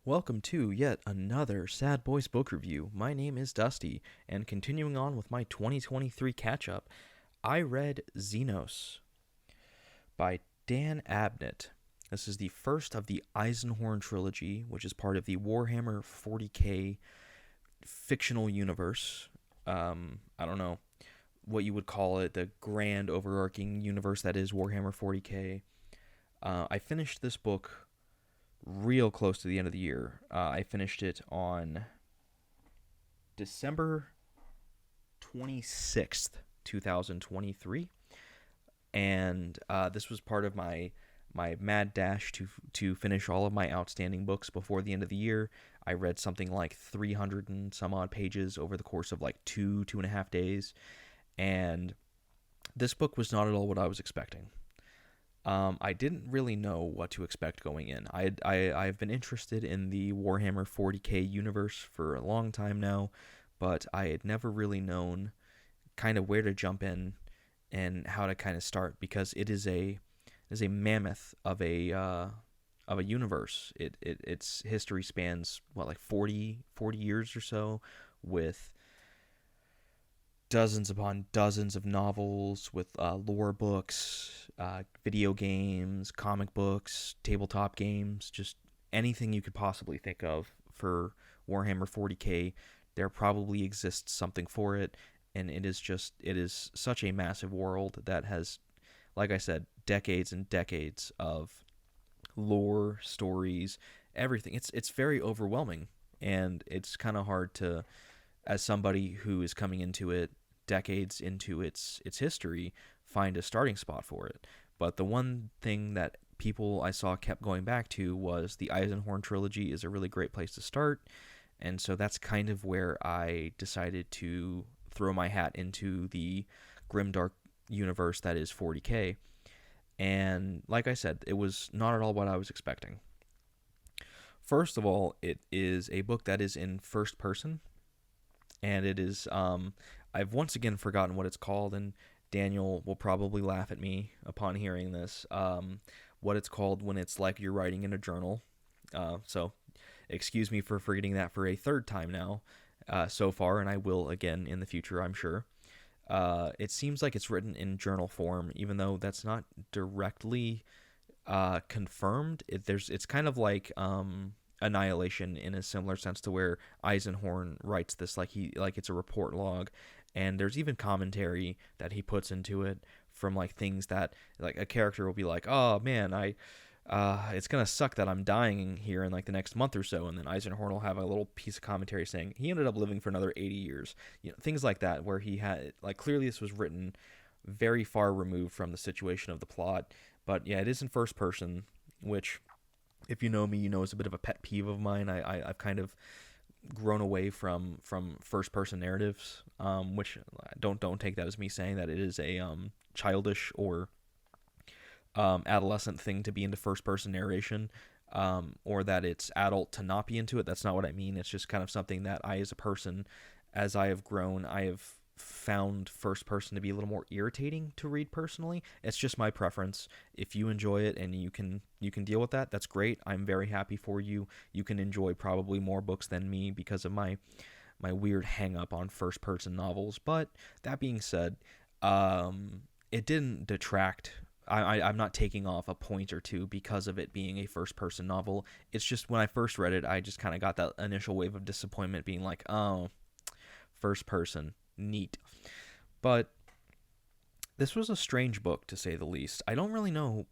Welcome to yet another Sad Boys book review. My name is Dusty, and continuing on with my 2023 catch up, I read Xenos by Dan Abnett. This is the first of the Eisenhorn trilogy, which is part of the Warhammer 40k fictional universe. I don't know what you would call it, the grand overarching universe that is Warhammer 40k. I finished this book real close to the end of the year. I finished it on December 26th, 2023, and this was part of my mad dash to finish all of my outstanding books before the end of the year. I read something like 300 and some odd pages over the course of like two and a half days, and this book was not at all what I was expecting. I didn't really know what to expect going in. I've been interested in the Warhammer 40k universe for a long time now, but I had never really known kind of where to jump in and how to kind of start, because it is a mammoth of a universe. Its history spans what, like 40 years or so, with dozens upon dozens of novels, with lore books, video games, comic books, tabletop games, just anything you could possibly think of for Warhammer 40k. There probably exists something for it, and it is such a massive world that has, like I said, decades and decades of lore, stories, everything. It's very overwhelming, and it's kind of hard to, as somebody who is coming into it decades into its history, find a starting spot for it. But the one thing that people I saw kept going back to was the Eisenhorn trilogy is a really great place to start, and so that's kind of where I decided to throw my hat into the grimdark universe that is 40k. And like I said, it was not at all what I was expecting. First of all, it is a book that is in first person, and it is I've once again forgotten what it's called, and Daniel will probably laugh at me upon hearing this. What it's called when it's like you're writing in a journal. So excuse me for forgetting that for a third time now, so far, and I will again in the future, I'm sure. It seems like it's written in journal form, even though that's not directly confirmed. It's kind of like Annihilation in a similar sense to where Eisenhorn writes this like it's a report log, and there's even commentary that he puts into it from like things that like a character will be like, oh man, it's gonna suck that I'm dying here in like the next month or so, and then Eisenhorn will have a little piece of commentary saying he ended up living for another 80 years, things like that, where he had like clearly this was written very far removed from the situation of the plot. But yeah, it is in first person, which, if you know me, you know is a bit of a pet peeve of mine. I've kind of grown away from first person narratives, which don't take that as me saying that it is a childish or adolescent thing to be into first person narration, or that it's adult to not be into it. That's not what I mean. It's just kind of something that I, as a person, as I have grown, I have found first person to be a little more irritating to read personally. It's just my preference. If you enjoy it and you can deal with that, that's great. I'm very happy for you. You can enjoy probably more books than me because of my weird hang up on first person novels. But that being said, it didn't detract. I'm not taking off a point or two because of it being a first person novel. It's just when I first read it, I just kind of got that initial wave of disappointment, being like, oh, first person, neat. But this was a strange book, to say the least. I don't really know.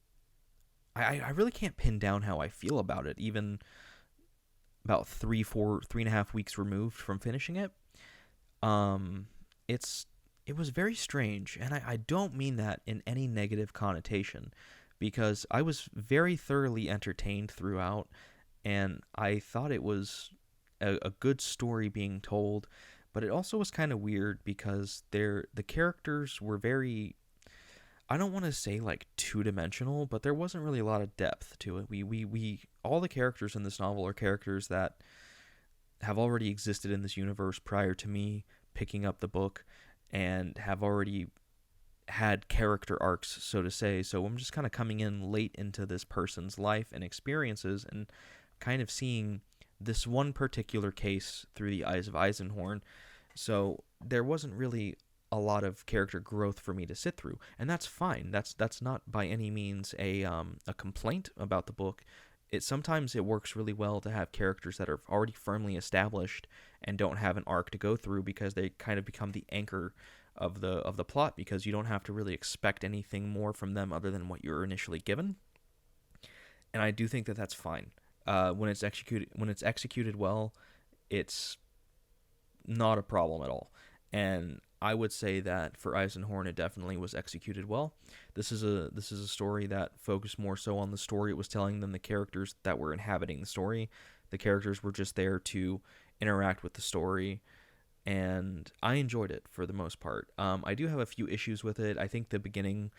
I really can't pin down how I feel about it, even about 3.5 weeks removed from finishing it. Um, it was very strange, and I don't mean that in any negative connotation, because I was very thoroughly entertained throughout, and I thought it was a good story being told. But it also was kind of weird because the characters were very, I don't want to say like two dimensional, but there wasn't really a lot of depth to it. We all the characters in this novel are characters that have already existed in this universe prior to me picking up the book, and have already had character arcs, so to say. So I'm just kind of coming in late into this person's life and experiences, and kind of seeing this one particular case through the eyes of Eisenhorn. So there wasn't really a lot of character growth for me to sit through, and that's fine. That's not by any means a complaint about the book. Sometimes it works really well to have characters that are already firmly established and don't have an arc to go through, because they kind of become the anchor of the plot, because you don't have to really expect anything more from them other than what you're initially given. And I do think that that's fine. When it's executed well, it's not a problem at all. And I would say that for Eisenhorn, it definitely was executed well. This is a story that focused more so on the story it was telling than the characters that were inhabiting the story. The characters were just there to interact with the story, and I enjoyed it for the most part. I do have a few issues with it. I think the beginning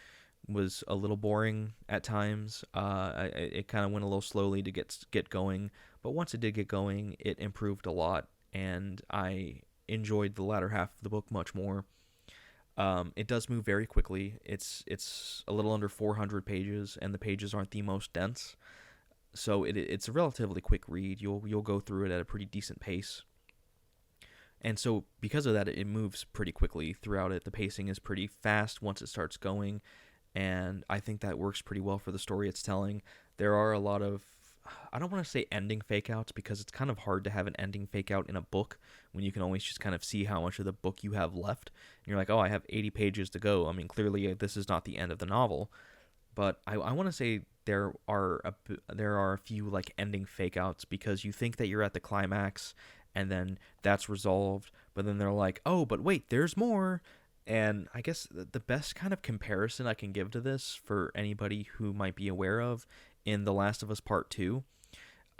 was a little boring at times. It kind of went a little slowly to get going, but once it did get going, it improved a lot, and I enjoyed the latter half of the book much more. It does move very quickly. It's a little under 400 pages, and the pages aren't the most dense, so it's a relatively quick read. You'll go through it at a pretty decent pace. And so because of that, it moves pretty quickly throughout it. The pacing is pretty fast once it starts going, and I think that works pretty well for the story it's telling. There are a lot of, I don't want to say ending fake outs, because it's kind of hard to have an ending fake out in a book when you can always just kind of see how much of the book you have left. And you're like, oh, I have 80 pages to go. I mean, clearly this is not the end of the novel. But I want to say there are a few like ending fake outs, because you think that you're at the climax and then that's resolved, but then they're like, oh, but wait, there's more. And I guess the best kind of comparison I can give to this for anybody who might be aware of, in The Last of Us Part 2,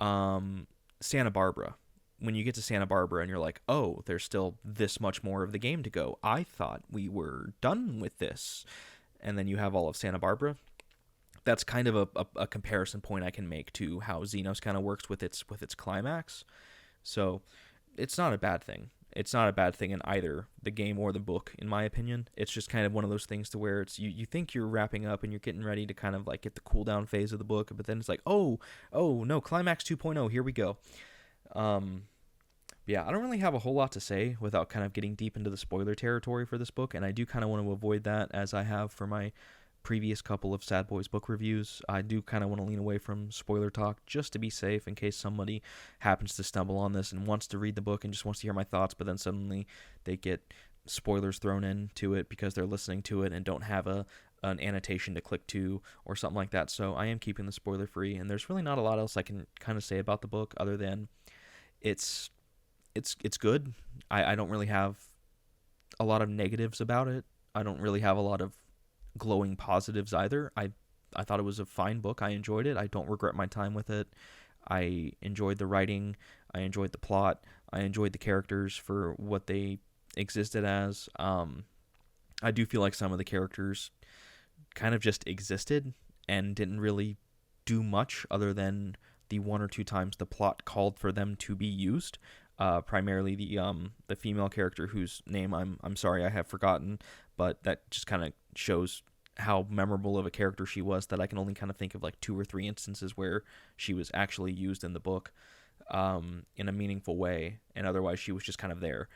Santa Barbara. When you get to Santa Barbara and you're like, oh, there's still this much more of the game to go. I thought we were done with this. And then you have all of Santa Barbara. That's kind of a comparison point I can make to how Xenos kind of works with its climax. So it's not a bad thing. It's not a bad thing in either the game or the book, in my opinion. It's just kind of one of those things to where it's you think you're wrapping up and you're getting ready to kind of like get the cool down phase of the book, but then it's like, oh no, climax 2.0, here we go. Yeah, I don't really have a whole lot to say without kind of getting deep into the spoiler territory for this book, and I do kind of want to avoid that, as I have for my previous couple of Sad Boys book reviews. I do kind of want to lean away from spoiler talk just to be safe, in case somebody happens to stumble on this and wants to read the book and just wants to hear my thoughts, but then suddenly they get spoilers thrown into it because they're listening to it and don't have an annotation to click to or something like that. So I am keeping the spoiler free, and there's really not a lot else I can kind of say about the book other than it's good. I don't really have a lot of negatives about it. I don't really have a lot of glowing positives either. I thought it was a fine book. I enjoyed it. I don't regret my time with it. I enjoyed the writing. I enjoyed the plot. I enjoyed the characters for what they existed as. I do feel like some of the characters kind of just existed and didn't really do much other than the one or two times the plot called for them to be used. Primarily the female character whose name I'm sorry I have forgotten, but that just kind of shows how memorable of a character she was, that I can only kind of think of like 2 or 3 instances where she was actually used in the book in a meaningful way, and otherwise she was just kind of there.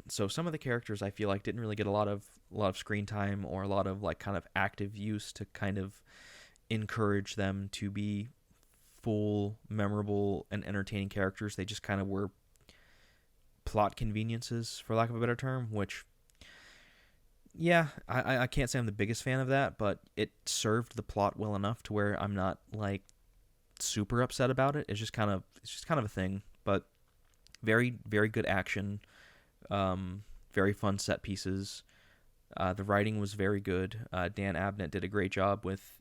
So some of the characters I feel like didn't really get a lot of screen time or a lot of like kind of active use to kind of encourage them to be full, memorable, and entertaining characters. They just kind of were plot conveniences, for lack of a better term, which, yeah, I can't say I'm the biggest fan of that, but it served the plot well enough to where I'm not like super upset about it. It's just kind of a thing, but very, very good action, very fun set pieces. The writing was very good. Dan Abnett did a great job with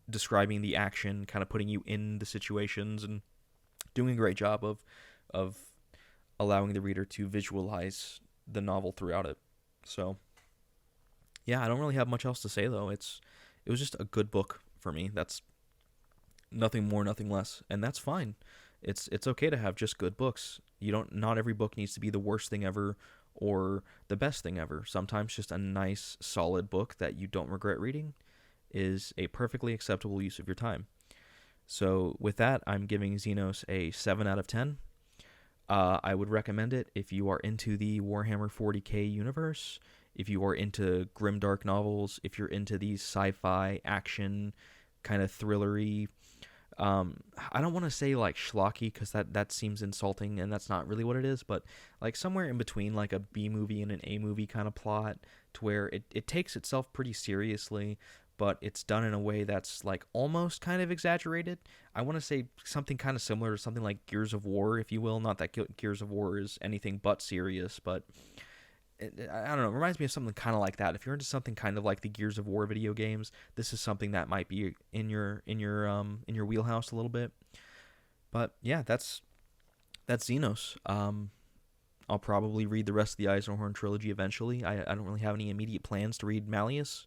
describing the action, kind of putting you in the situations, and doing a great job of allowing the reader to visualize the novel throughout it. So, yeah, I don't really have much else to say, though. It was just a good book for me. That's nothing more, nothing less, and that's fine. It's okay to have just good books. Not every book needs to be the worst thing ever or the best thing ever. Sometimes just a nice, solid book that you don't regret reading is a perfectly acceptable use of your time. So with that, I'm giving Xenos a 7 out of 10. I would recommend it if you are into the Warhammer 40k universe, if you are into grimdark novels, if you're into these sci-fi action kind of thrillery. I don't want to say like schlocky because that seems insulting and that's not really what it is, but like somewhere in between like a B movie and an A movie kind of plot to where it takes itself pretty seriously, but it's done in a way that's like almost kind of exaggerated. I want to say something kind of similar to something like Gears of War, if you will. Not that Gears of War is anything but serious, but I don't know. It reminds me of something kind of like that. If you're into something kind of like the Gears of War video games, this is something that might be in your wheelhouse a little bit. But yeah, that's Xenos. I'll probably read the rest of the Eisenhorn trilogy eventually. I don't really have any immediate plans to read Malleus.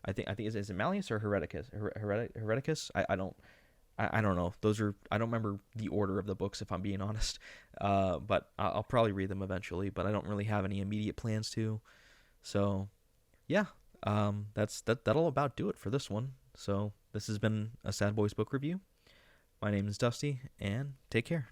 I think is it Malleus or Hereticus? Hereticus? I don't know. Those are I don't remember the order of the books if I'm being honest. But I'll probably read them eventually. But I don't really have any immediate plans to. So yeah, that'll about do it for this one. So this has been a Sad Boys book review. My name is Dusty, and take care.